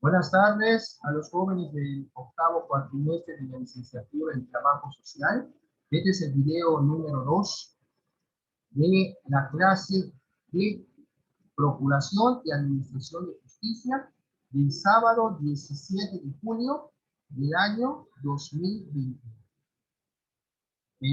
Buenas tardes a los jóvenes del octavo cuatrimestre de la licenciatura en Trabajo Social. Este es el video número 2 de la clase de Procuración y Administración de Justicia del sábado 17 de julio del año 2020.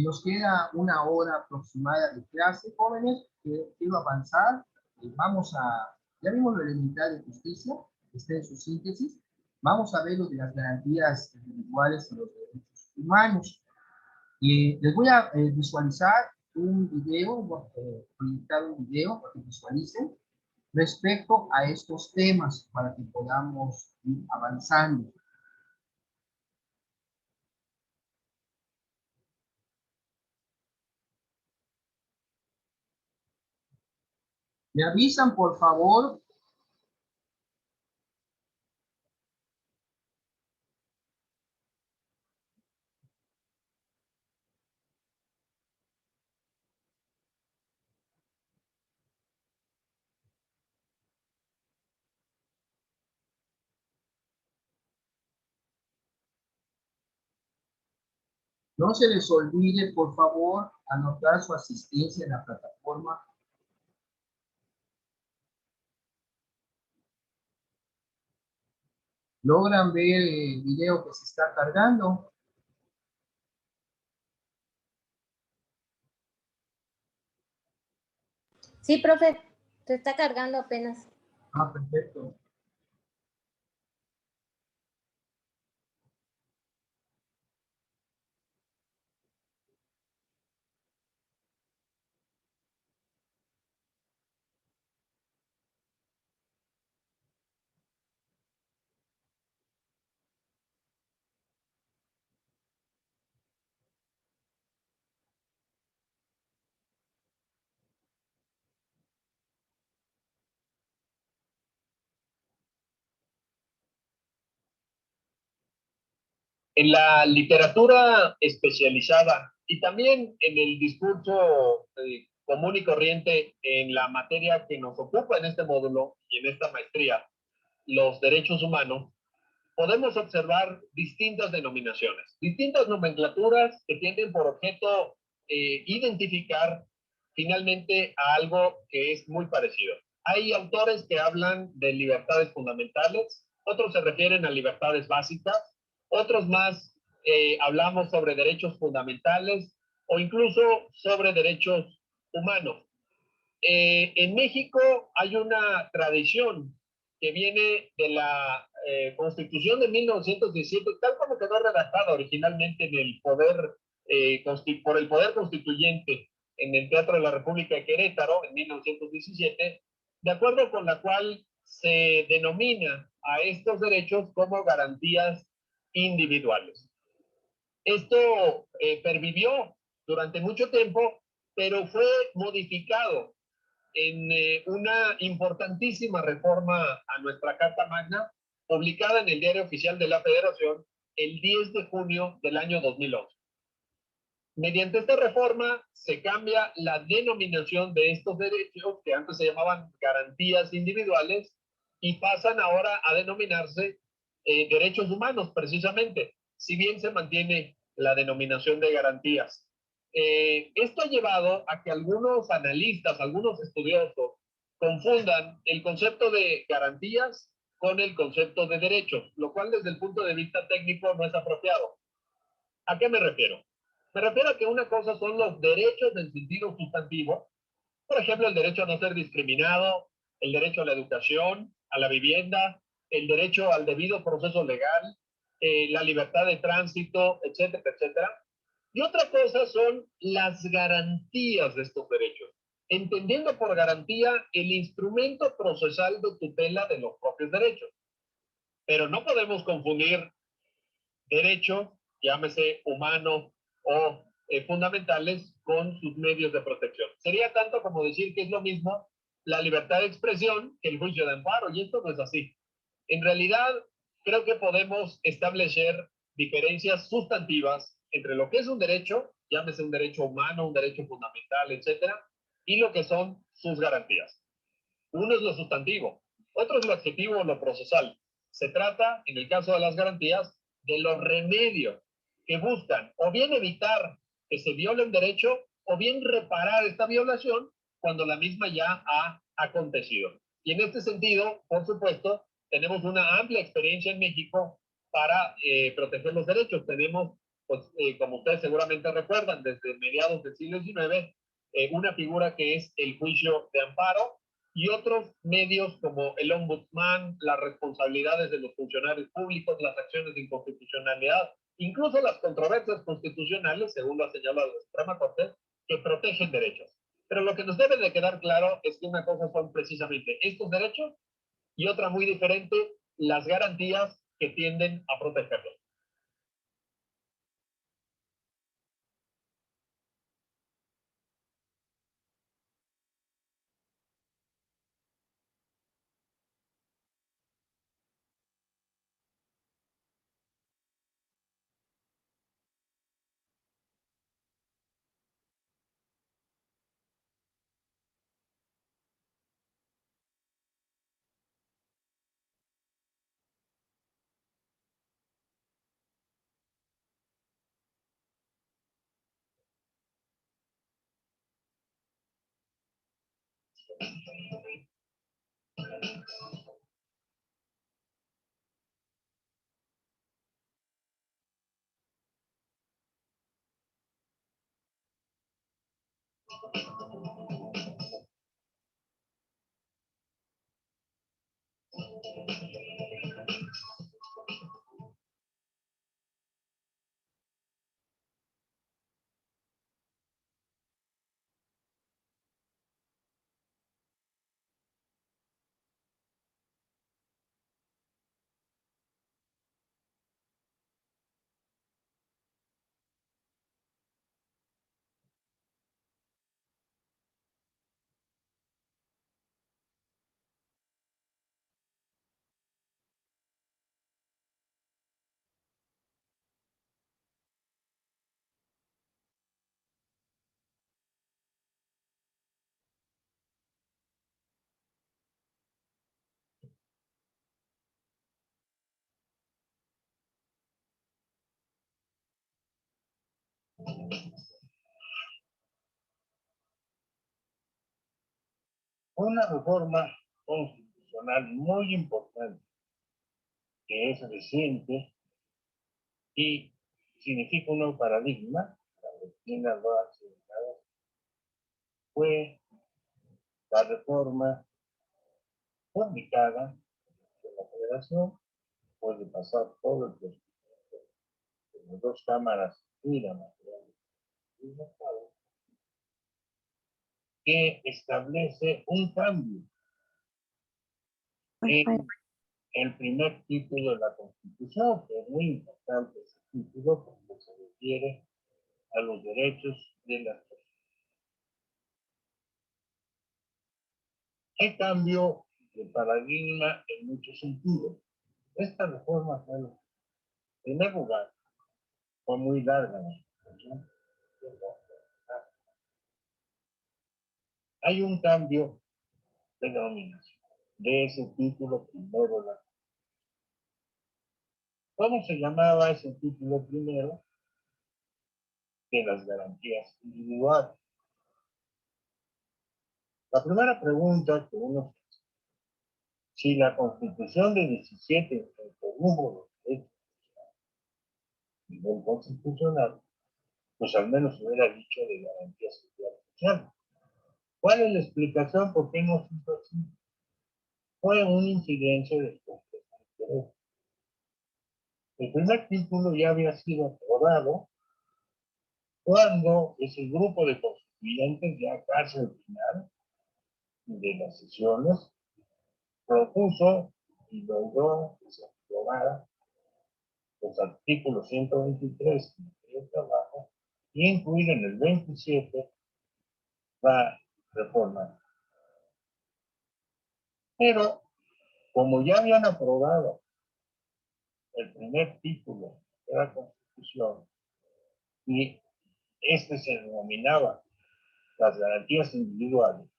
Nos queda una hora aproximada de clase, jóvenes, que quiero avanzar. Ya vimos lo elemental de justicia, está en su síntesis. Vamos a ver lo de las garantías individuales y los derechos humanos. Les voy a visualizar un video, voy a proyectar un video para que visualicen respecto a estos temas para que podamos ir avanzando. Me avisan, por favor. No se les olvide, por favor, anotar su asistencia en la plataforma. ¿Logran ver el video que se está cargando? Sí, profe, se está cargando apenas. Ah, perfecto. En la literatura especializada y también en el discurso común y corriente en la materia que nos ocupa en este módulo y en esta maestría, los derechos humanos, podemos observar distintas denominaciones, distintas nomenclaturas que tienen por objeto identificar finalmente a algo que es muy parecido. Hay autores que hablan de libertades fundamentales, otros se refieren a libertades básicas, otros más hablamos sobre derechos fundamentales o incluso sobre derechos humanos. En México hay una tradición que viene de la Constitución de 1917, tal como quedó redactada originalmente en el poder, por el Poder Constituyente en el Teatro de la República de Querétaro en 1917, de acuerdo con la cual se denomina a estos derechos como garantías individuales. Esto pervivió durante mucho tiempo, pero fue modificado en una importantísima reforma a nuestra Carta Magna, publicada en el Diario Oficial de la Federación el 10 de junio del año 2011. Mediante esta reforma se cambia la denominación de estos derechos, que antes se llamaban garantías individuales, y pasan ahora a denominarse derechos humanos, precisamente, si bien se mantiene la denominación de garantías. Esto ha llevado a que algunos analistas, algunos estudiosos, confundan el concepto de garantías con el concepto de derechos, lo cual desde el punto de vista técnico no es apropiado. ¿A qué me refiero? Me refiero a que una cosa son los derechos en sentido sustantivo, por ejemplo, el derecho a no ser discriminado, el derecho a la educación, a la vivienda, el derecho al debido proceso legal, la libertad de tránsito, etcétera, etcétera. Y otra cosa son las garantías de estos derechos, entendiendo por garantía el instrumento procesal de tutela de los propios derechos. Pero no podemos confundir derechos, llámese humanos o fundamentales, con sus medios de protección. Sería tanto como decir que es lo mismo la libertad de expresión que el juicio de amparo, y esto no es así. En realidad, creo que podemos establecer diferencias sustantivas entre lo que es un derecho, llámese un derecho humano, un derecho fundamental, etcétera, y lo que son sus garantías. Uno es lo sustantivo, otro es lo adjetivo o lo procesal. Se trata, en el caso de las garantías, de los remedios que buscan o bien evitar que se viole un derecho o bien reparar esta violación cuando la misma ya ha acontecido. Y en este sentido, por supuesto, tenemos una amplia experiencia en México para proteger los derechos. Tenemos, pues, como ustedes seguramente recuerdan, desde mediados del siglo XIX, una figura que es el juicio de amparo y otros medios como el ombudsman, las responsabilidades de los funcionarios públicos, las acciones de inconstitucionalidad, incluso las controversias constitucionales, según lo ha señalado la Suprema Corte, que protegen derechos. Pero lo que nos debe de quedar claro es que una cosa son precisamente estos derechos y otra muy diferente, las garantías que tienden a protegerlos. Una reforma constitucional muy importante que es reciente y significa un nuevo paradigma, la doctrina lo ha señalado, fue la reforma publicada de la Federación, después de pasar todo el procedimiento de las dos cámaras y la material del Estado, que establece un cambio en el primer título de la Constitución, que es muy importante ese título porque se refiere a los derechos de las personas. Hay cambio de paradigma en muchos sentidos. Esta reforma, en primer lugar, fue muy larga. Hay un cambio de denominación de ese título primero. ¿Cómo se llamaba ese título primero? De las garantías individuales. La primera pregunta que uno se hace, si la Constitución de 17 introdujo los derechos a nivel constitucional, pues al menos hubiera dicho de garantías sociales. ¿Cuál es la explicación por qué no se hizo así? Fue una incidencia del conflicto de interés. El primer título ya había sido aprobado cuando ese grupo de constituyentes, ya casi al final de las sesiones, propuso y logró que se aprobara los artículos 123 del trabajo y incluir en el 27 la reforma. Pero como ya habían aprobado el primer título de la Constitución y este se denominaba las garantías individuales,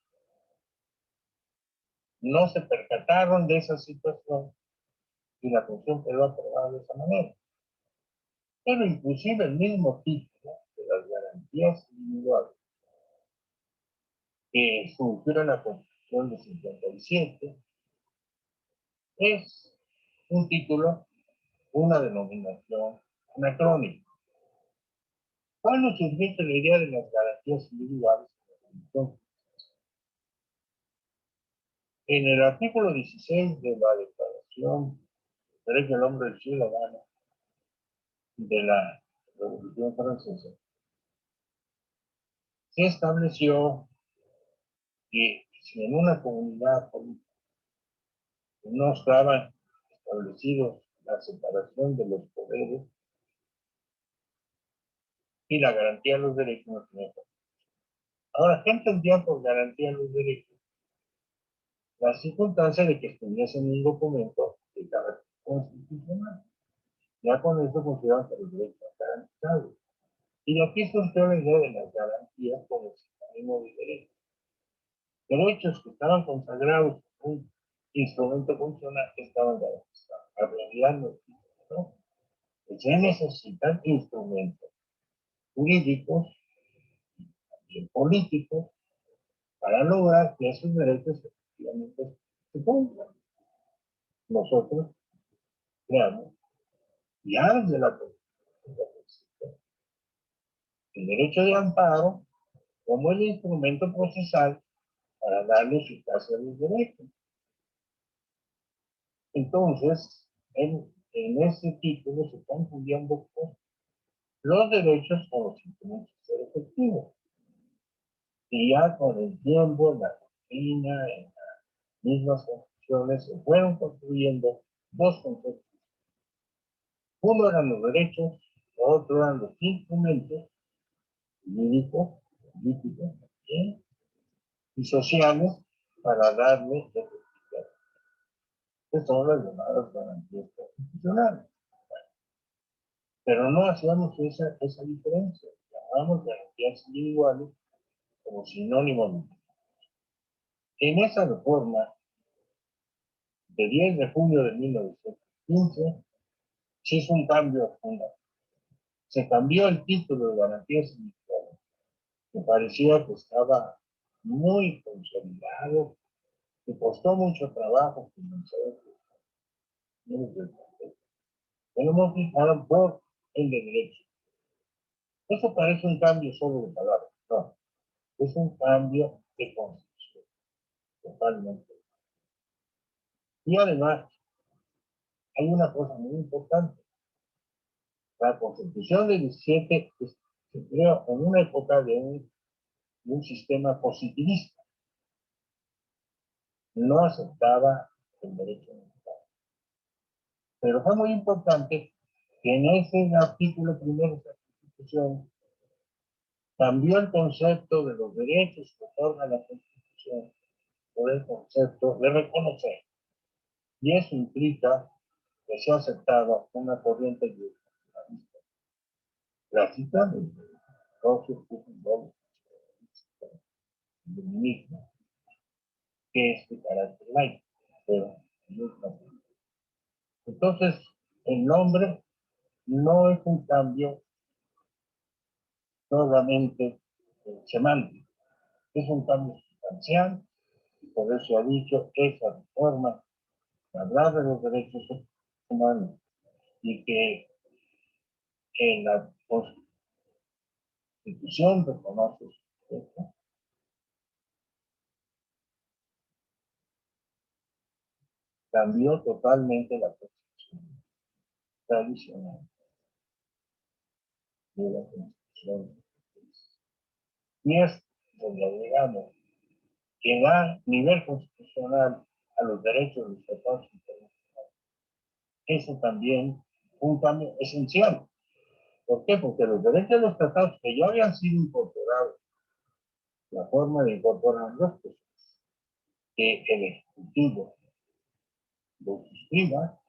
no se percataron de esa situación y la Constitución quedó aprobada de esa manera. Pero inclusive el mismo título de las garantías individuales que surgió en la Constitución de 57 es un título, una denominación anacrónica. ¿Cuándo surgió la idea de las garantías individuales? En el artículo 16 de la Declaración de Derechos del Hombre y del Ciudadano de la Revolución Francesa, se estableció que si en una comunidad política no estaba establecido la separación de los poderes y la garantía de los derechos, no tenía que. Ahora, ¿qué entendía por garantía de los derechos? La circunstancia de que estuviese en un documento de carácter constitucional. Ya con eso consideran que los derechos están garantizados. Y aquí surgió la idea de las garantías como sinónimo de derechos. Derechos que estaban consagrados en un instrumento funcional que estaban garantizados. La realidad no. Se necesitan instrumentos jurídicos y políticos para lograr que esos derechos efectivamente se cumplan. Nosotros creamos, ya desde la Constitución, el derecho de amparo como el instrumento procesal para darle eficacia a los derechos. Entonces, en ese título se están fundiendo los derechos con los instrumentos de ser efectivos. Y ya con el tiempo, en la doctrina, en las mismas constituciones, se fueron construyendo dos conceptos. Uno eran los derechos, otro eran los instrumentos jurídicos, políticos y sociales para darle efectividad. Estas son las llamadas garantías constitucionales. Pero no hacíamos esa diferencia. Llamamos garantías individuales como sinónimo de. En esa reforma de 10 de junio de 1915 se hizo un cambio fundamental. Se cambió el título de garantías individuales, que parecía que estaba muy consolidado, que costó mucho trabajo financiar. Que lo modificaron por el de derecho. Eso parece un cambio solo de palabras. No, es un cambio de concepción. Totalmente. Y además, hay una cosa muy importante. La Constitución del 17 se creó en una época de un sistema positivista. No aceptaba el derecho militar. Pero fue muy importante que en ese artículo primero de la Constitución cambió el concepto de los derechos que otorga la Constitución por el concepto de reconocer. Y eso implica que se ha aceptado una corriente jurisdiccionalista clásica del feminismo, que es de carácter laico, pero muy católico. Entonces, el nombre no es un cambio solamente semántico, es un cambio sustancial, y por eso ha dicho que esa reforma, hablar de los derechos humanos, y que en la Constitución reconoce su derecho, cambió totalmente la Constitución tradicional de la Constitución. Y es donde agregamos que da nivel constitucional a los derechos de los tratados internacionales. Eso también un cambio esencial. ¿Por qué? Porque los derechos de los tratados que ya habían sido incorporados, la forma de incorporarlos, pues, que el Ejecutivo lo suscriba,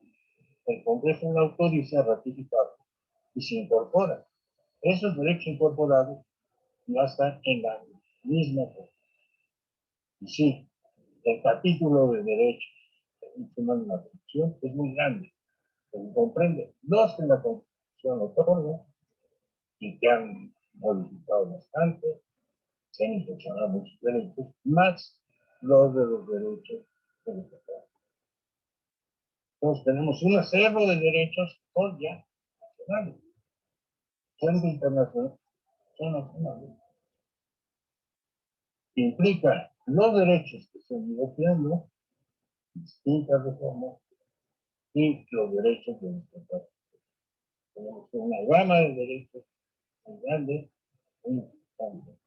el Congreso lo autoriza a ratificar y se incorpora. Esos derechos incorporados ya están en la misma cosa. Y sí, el capítulo de derechos de la Constitución es muy grande. se comprende los que la Constitución otorga y que han modificado bastante, se han infeccionado muchos derechos, más los de los derechos de los tratados. Entonces tenemos un acervo de derechos son ya nacionales, son de internacional, son nacionales. Implica los derechos que se han ido creando, distintas reformas, y los derechos de los tratados. Tenemos una gama de derechos muy grande, muy importante,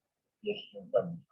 y eso es un cambio.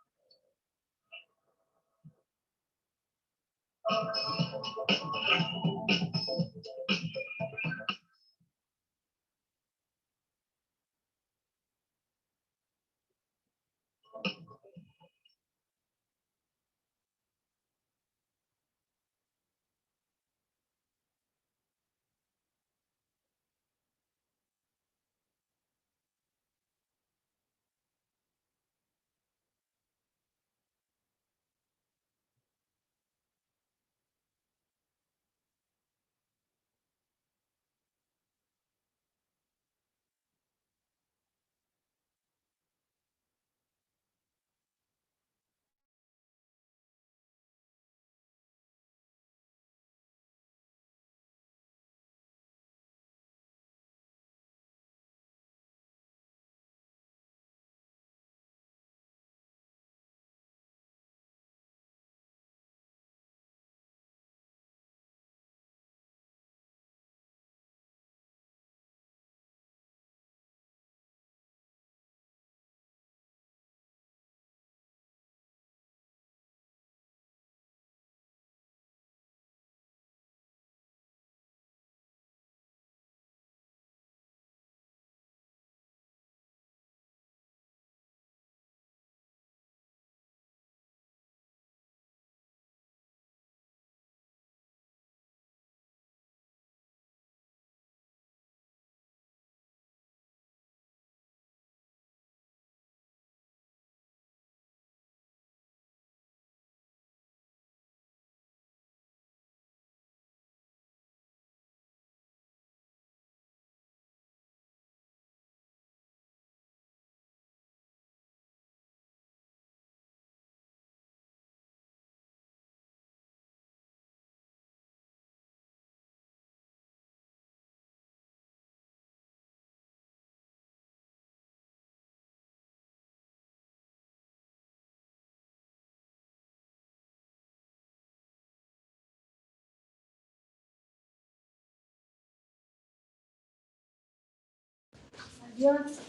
Adiós.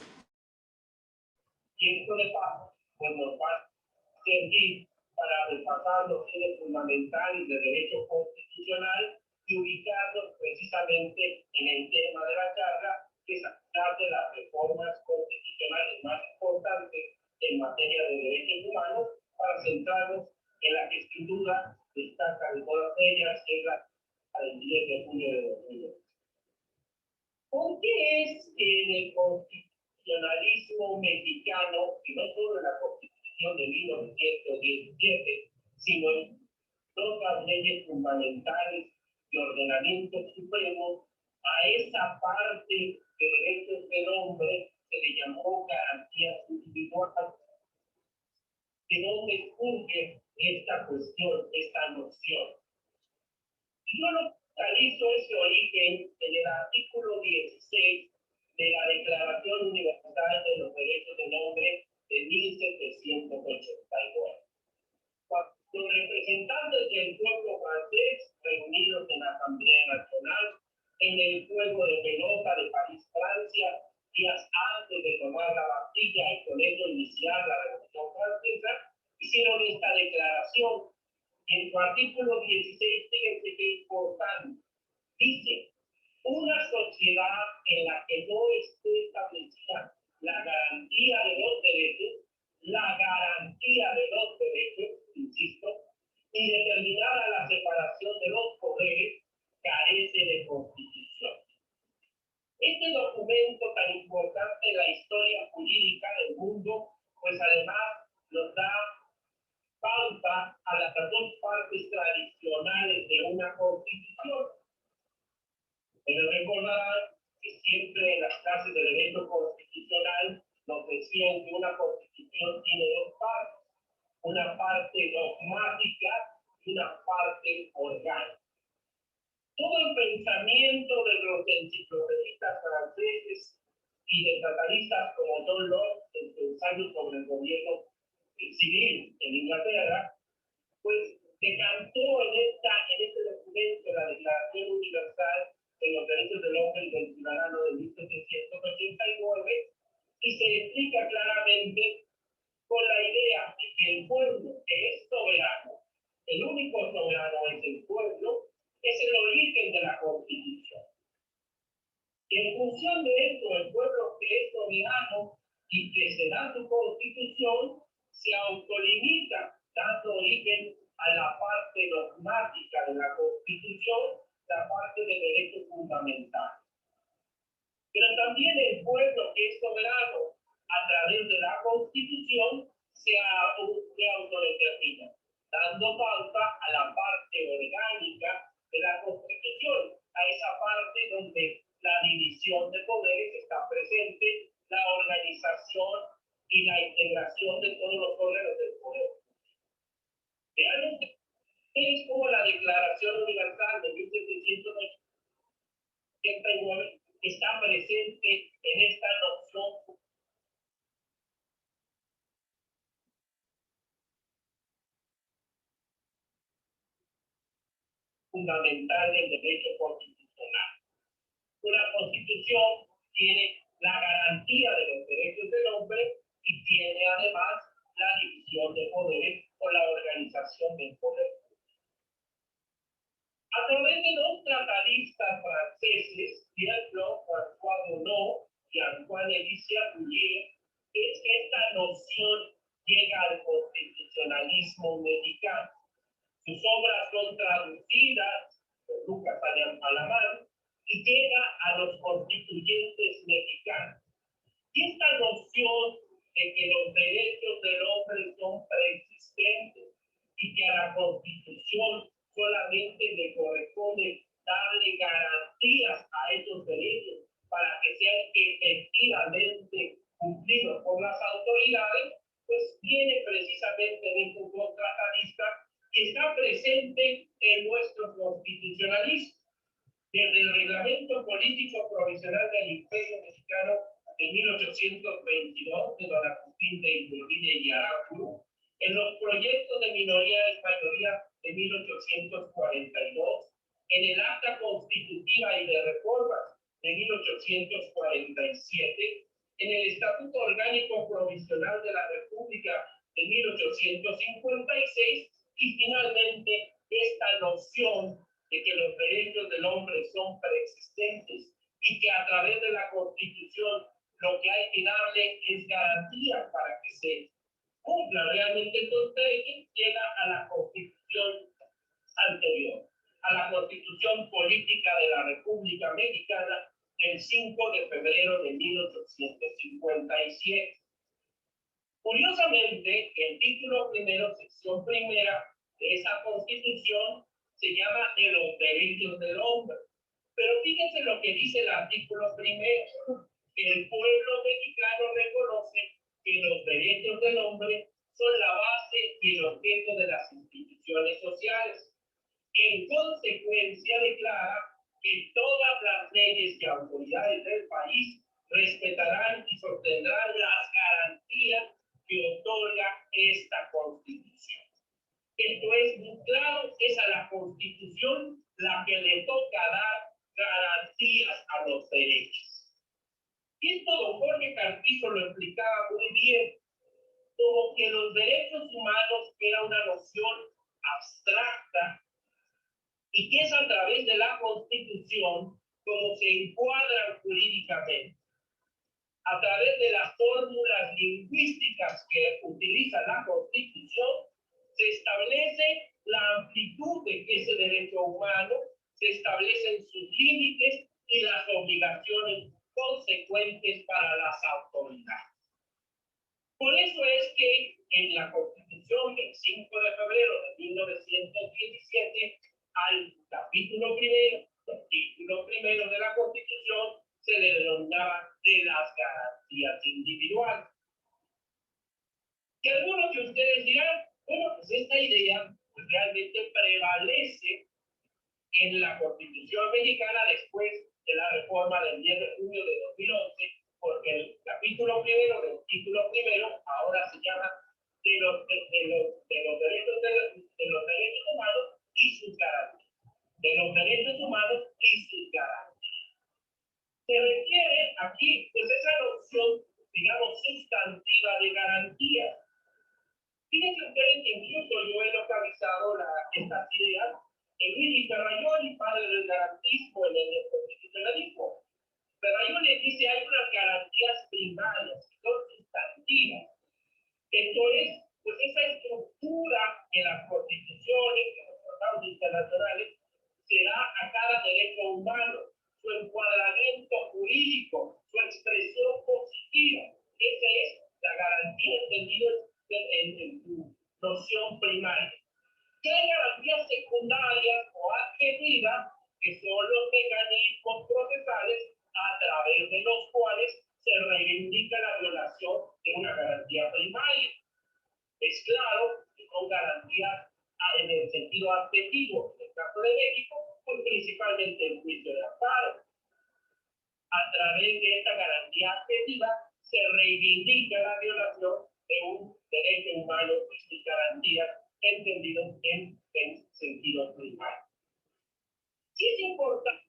Y esto de paso, pues nos va a servir para repasar los fines fundamentales de derecho constitucional y ubicarnos precisamente en el tema de la charla, que es hablar de las reformas constitucionales más importantes en materia de derechos humanos, para centrarnos en la que sin duda destaca de todas ellas, que es la del 10 de junio de 2020. ¿Por qué es que en el constitucionalismo mexicano, y no solo en la Constitución de 1917, sino en todas las leyes fundamentales y ordenamiento supremo, a esa parte de derechos del hombre se le llamó garantías individuales? ¿De dónde surge esta cuestión, esta noción? Yo localizo ese origen en el artículo 16 de la Declaración Universal de los Derechos del Hombre de 1789. Cuando los representantes del pueblo francés, reunidos en la Asamblea Nacional, en el juego de pelota de París, Francia, días antes de tomar la Bastilla y con eso iniciar la Revolución Francesa, hicieron esta declaración. Y en su artículo 16, fíjense qué importante. Dice, una sociedad en la que no esté establecida la garantía de los derechos, insisto, y determinada la separación de los poderes, carece de constitución. Este documento tan importante en la historia jurídica del mundo, pues además nos da pauta a las dos partes tradicionales de una constitución. Pero recordarán que siempre en las clases de derecho constitucional nos decían que una constitución tiene dos partes, una parte dogmática y una parte orgánica. Todo el pensamiento de los enciclopedistas franceses y de tratadistas como John Locke en su ensayo sobre el gobierno civil en Inglaterra, pues decantó en este documento la Declaración Universal de los Derechos del Hombre y del Ciudadano de 1789 y se explica claramente con la idea de que el pueblo que es soberano, el único soberano es el pueblo, es el origen de la Constitución. Y en función de esto, el pueblo que es soberano y que se da su Constitución se autolimita, dando origen a la parte dogmática de la Constitución, la parte de derecho fundamental. Pero también el pueblo que es soberano a través de la Constitución se autodetermina, dando pauta a la parte orgánica de la Constitución, a esa parte donde la división de poderes está presente, la organización y la integración de todos los órganos del poder. Vean ustedes cómo la Declaración Universal de 1789 está presente en esta noción fundamental del derecho constitucional. Una constitución tiene la garantía de los derechos del hombre y tiene además la división de poderes o la organización del poder. A través de dos tratadistas franceses, Pierre Blanc, François Bonneau y Antoine-Élie Bouillet, es que esta noción llega al constitucionalismo mexicano. Sus obras son traducidas por Lucas Alamán y llega a los constituyentes mexicanos. Y esta noción de que los derechos del hombre son preexistentes y que a la Constitución solamente le corresponde darle garantías a esos derechos para que sean efectivamente cumplidos por las autoridades, pues viene precisamente de estos dos tratadistas que está presente en nuestro constitucionalismo. Desde el Reglamento Político Provisional del Imperio Mexicano de 1822, de don Agustín de Iturbide y Arámburu, en los proyectos de minoría y mayoría de 1842, en el Acta Constitutiva y de Reformas de 1847, en el Estatuto Orgánico Provisional de la República de 1856, y finalmente esta noción de que los derechos del hombre son preexistentes y que a través de la Constitución lo que hay que darle es garantía para que se cumpla realmente estos derechos, llega a la Constitución anterior, a la Constitución Política de la República Mexicana del 5 de febrero de 1857. Curiosamente, el título primero, sección primera de esa Constitución se llama de los derechos del hombre. Pero fíjense lo que dice el artículo primero, que el pueblo mexicano reconoce que los derechos del hombre son la base y el objeto de las instituciones sociales. En consecuencia, declara que todas las leyes y autoridades del país respetarán y sostendrán las garantías que otorga esta Constitución. Esto es muy claro, es a la Constitución la que le toca dar garantías a los derechos. Y esto don Jorge Carpizo lo explicaba muy bien, como que los derechos humanos era una noción abstracta y que es a través de la Constitución como se encuadran jurídicamente. A través de las fórmulas lingüísticas que utiliza la Constitución, se establece la amplitud de ese derecho humano, se establecen sus límites y las obligaciones consecuentes para las autoridades. Por eso es que en la Constitución del 5 de febrero de 1917, al capítulo primero, artículo primero de la finalmente prevalece en la Constitución mexicana después de la reforma del 10 de junio de 2011, porque el capítulo primero del título primero ahora se llama de los derechos humanos y sus garantías. De los derechos humanos y sus garantías. Se requiere aquí, pues, esa noción, digamos, sustantiva de garantías. Fíjense ustedes que incluso yo he localizado estas ideas en Luigi Ferraioli, padre del garantismo en el constitucionalismo. Ferraioli dice hay unas garantías primarias, que son sustantivas. Esto es, pues, esa estructura en las constituciones, en los tratados internacionales, se da a cada derecho humano, su encuadramiento jurídico, su expresión positiva. Esa es la garantía entendida en su noción primaria. Que hay garantías secundarias o adjetivas, que son los mecanismos procesales a través de los cuales se reivindica la violación de una garantía primaria. Es claro que son garantías en el sentido adjetivo. En el caso de México, pues principalmente el juicio de amparo. A través de esta garantía adjetiva se reivindica la violación de un derecho humano y sus garantías entendidos en sentido primario. Sí es importante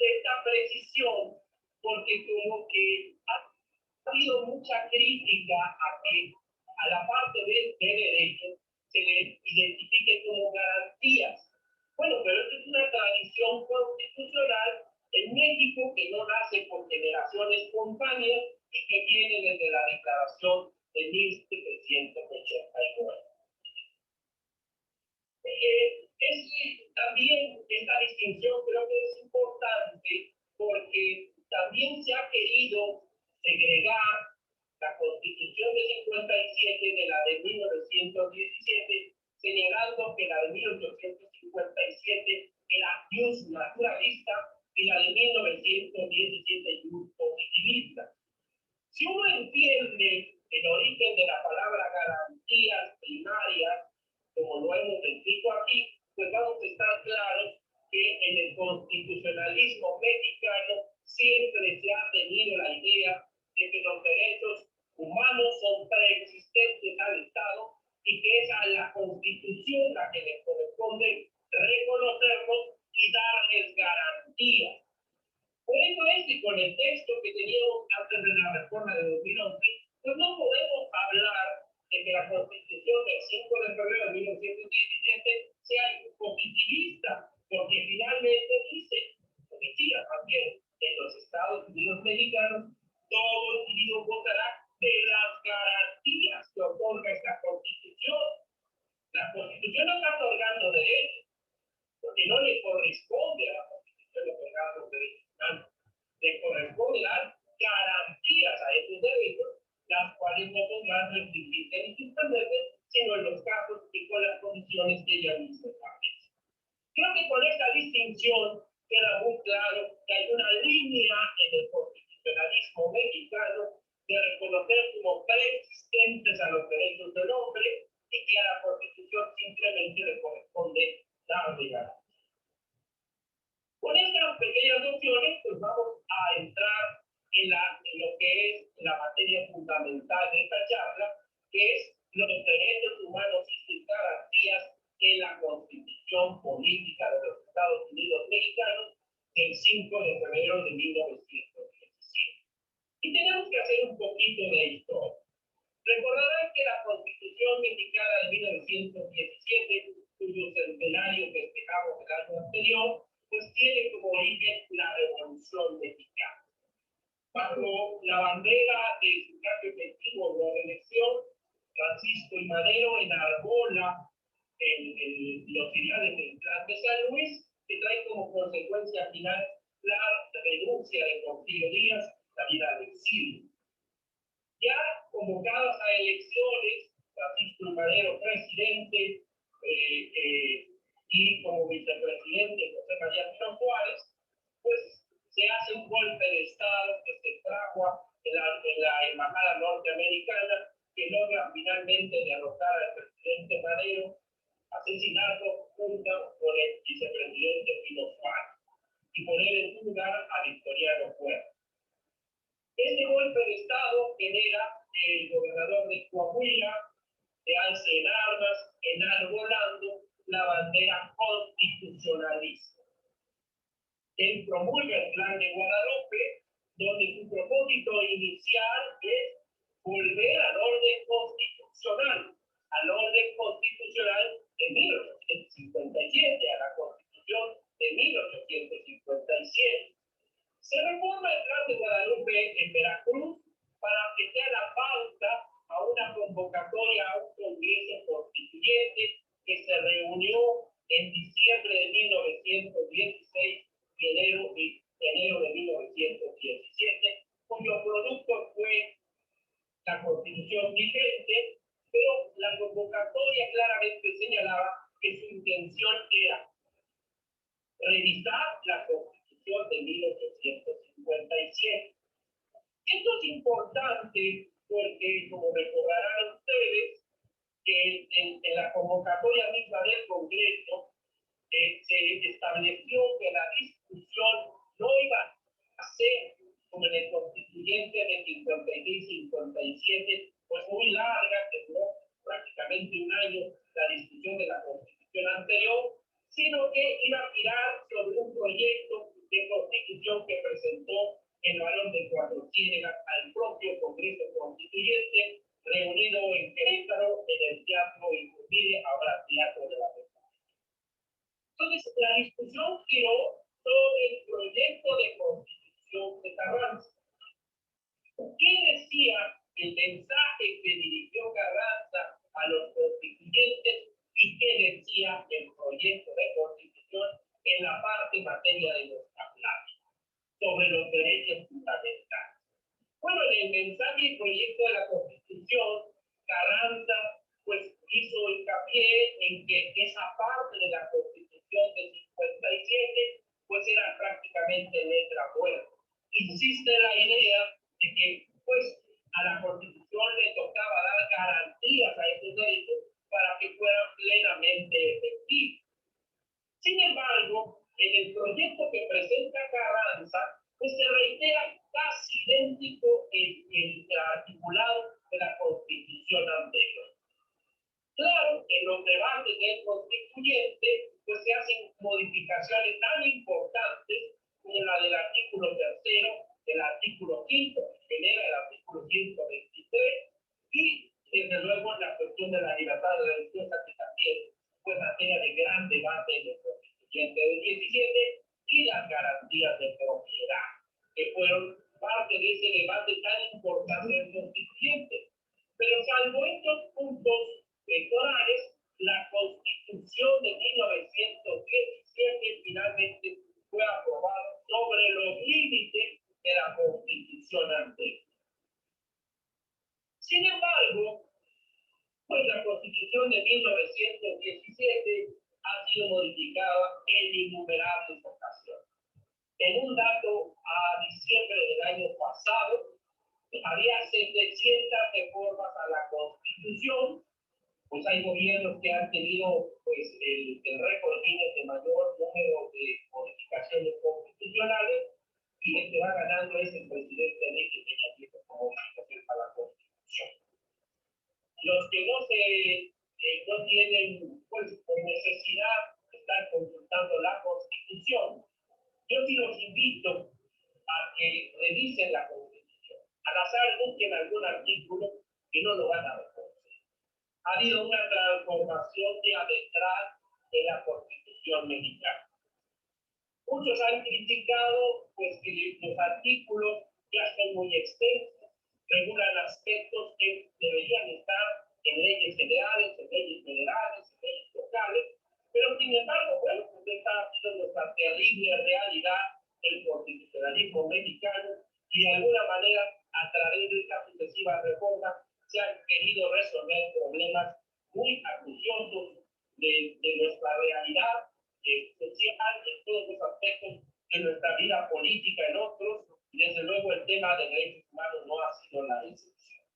esta precisión, porque como que ha habido mucha crítica a la parte de derecho se le identifique como garantías. Bueno, pero esta es una tradición constitucional en México que no nace por generación espontánea y que viene desde la Declaración de 1789. También esta distinción creo que es importante porque también se ha querido segregar la Constitución de 57 de la de 1917, señalando que la de 1857 era jus naturalista y la de 1917 jus positivista. Si uno entiende el origen de la palabra garantías primarias, como lo hemos descrito aquí, pues vamos a estar claros que en el constitucionalismo mexicano siempre se ha tenido la idea de que los derechos humanos son preexistentes al Estado y que es a la Constitución la que les corresponde reconocerlos y darles garantías. Por eso es que con el texto que teníamos antes de la reforma de 2011, pues no podemos hablar de que la Constitución del 5 de febrero de 1917 sea positivista, porque finalmente dice, como decía también, en los Estados Unidos mexicanos, todo individuo gozará de las garantías que otorga esta Constitución. La Constitución no está otorgando derechos, porque no le corresponde a la Constitución otorgar los derechos humanos. Le corresponde dar garantías a esos derechos, las cuales no podrán restringirse ni suspenderse, sino en los casos y con las condiciones que ella misma establece. Creo que con esta distinción queda muy claro que hay una línea en el constitucionalismo mexicano de reconocer como preexistentes a los derechos del hombre y que a la Constitución simplemente le corresponde darle garantías. Con estas pequeñas nociones, pues vamos a entrar en lo que es la materia fundamental de esta charla, que es los derechos humanos y sus garantías en la Constitución Política de los Estados Unidos Mexicanos del 5 de febrero de 1917. Y tenemos que hacer un poquito de historia. Recordarán que la Constitución Mexicana de 1917, cuyo centenario festejamos el año anterior, pues tiene como origen la Revolución Mexicana. Bajo la bandera de su cambio efectivo de reelección, Francisco I. Madero enarbola los ideales del Plan de San Luis, que trae como consecuencia final la renuncia de Porfirio Díaz, la vida al exilio. Ya convocadas a elecciones, Francisco I. Madero presidente y como vicepresidente José María Pino Juárez, pues se hace un golpe de Estado que se fragua en la embajada norteamericana, que logra finalmente derrotar al presidente Madero asesinato junto con el vicepresidente Pino Suárez y poner en su lugar a Victoriano Huerta. Este golpe de Estado genera que el gobernador de Coahuila se alce en armas, enarbolando la bandera constitucionalista. Él promulga el Plan de Guadalupe, donde su propósito inicial es volver al orden constitucional de 1857, a la Constitución de 1857. Se reforma el Plan de Guadalupe en Veracruz para que sea la pauta a una convocatoria a un Congreso Constituyente que se reunió en diciembre de 1916 y enero de 1917, cuyo producto fue la Constitución vigente, pero la convocatoria claramente señalaba que su intención era revisar la Constitución de 1857. Esto es importante porque, como recordarán ustedes, que en la convocatoria misma del Congreso se estableció que la discusión no iba a ser como en el constituyente de 56-57, pues muy larga, que duró prácticamente un año la discusión de la Constitución anterior, sino que iba a girar sobre un proyecto de constitución que presentó el varón de Cuatro Ciénegas al propio Congreso Constituyente, reunido en Querétaro, en el Teatro Iturbide, ahora Teatro de la República. Entonces, la discusión giró sobre el proyecto de constitución de Carranza. ¿Qué decía el mensaje que dirigió Carranza a los constituyentes y qué decía el proyecto de constitución en la parte materia de nuestra plática sobre los derechos fundamentales? Bueno, en el mensaje y proyecto de la Constitución, Carranza pues hizo hincapié en que esa parte de la Constitución de 57 pues era prácticamente letra muerta. Insiste la idea de que pues a la Constitución le tocaba dar garantías a esos derechos para que fueran plenamente efectivos. Sin embargo, en el proyecto que presenta Carranza, pues se reitera casi idéntico el articulado de la Constitución anterior. Claro, en los debates del constituyente, pues se hacen modificaciones tan importantes como la del artículo 3, del artículo 5, que genera el artículo 123, y desde luego la cuestión de la libertad religiosa, que también fue materia de gran debate en el constituyente del 17, y las garantías de propiedad, que fueron parte de ese debate tan importante del constituyente. Pero salvo estos puntos electorales, la Constitución de 1917 finalmente fue aprobada sobre los límites de la Constitución anterior. Sin embargo, pues la Constitución de 1917 ha sido modificada en innumerables ocasiones. En un dato a diciembre del año pasado, había 700 reformas a la Constitución. Pues hay gobiernos que han tenido pues, el récord Guinness de mayor número de modificaciones constitucionales, y el que va ganando es el presidente Enrique Peña Nieto como modificación a la Constitución. Los que no tienen, pues, por necesidad, están consultando la Constitución. Yo sí los invito a que revisen la Constitución. Al azar busquen algún artículo que no lo van a reconocer. Ha habido una transformación diametral de la Constitución mexicana. Muchos han criticado pues, que los artículos ya son muy extensos, regulan aspectos que deberían estar en leyes federales, en leyes locales, pero sin embargo, bueno, pues esta ha sido nuestra terrible realidad del constitucionalismo mexicano, y de alguna manera, a través de estas sucesivas reformas, se han querido resolver problemas muy acuciosos de nuestra realidad social, en todos los aspectos de nuestra vida política, en otros, y desde luego el tema de derechos humanos no ha sido la excepción.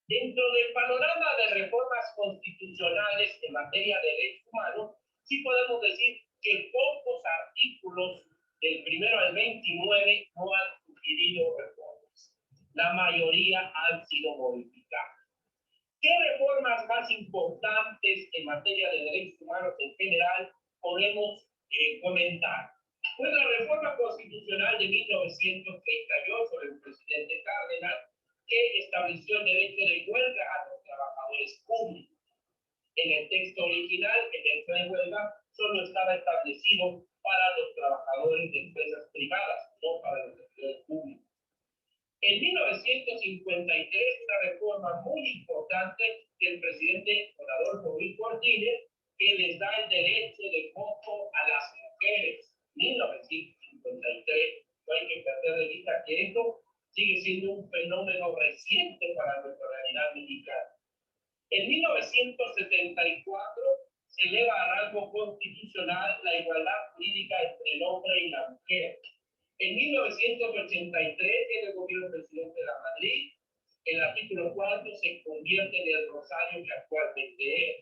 Dentro del panorama de reformas constitucionales en materia de derechos humanos, sí podemos decir que pocos artículos del 1 al 29 no han sugerido reformas. La mayoría han sido modificadas. ¿Qué reformas más importantes en materia de derechos humanos en general podemos comentar? Pues la reforma constitucional de 1938 del presidente Cárdenas, que estableció el derecho de huelga a los trabajadores públicos. En el texto original, el derecho de huelga solo estaba establecido para los trabajadores de empresas privadas, no para los servidores públicos. En 1953, una reforma muy importante del presidente Adolfo Ruiz Cortines, que les da el derecho de voto a las mujeres. 1953, no hay que perder de vista que esto sigue siendo un fenómeno reciente para nuestra realidad mexicana. En 1974 se eleva a rango constitucional la igualdad jurídica entre el hombre y la mujer. En 1983, en el gobierno del presidente de la Madrid, el artículo 4 se convierte en el rosario que actualmente es.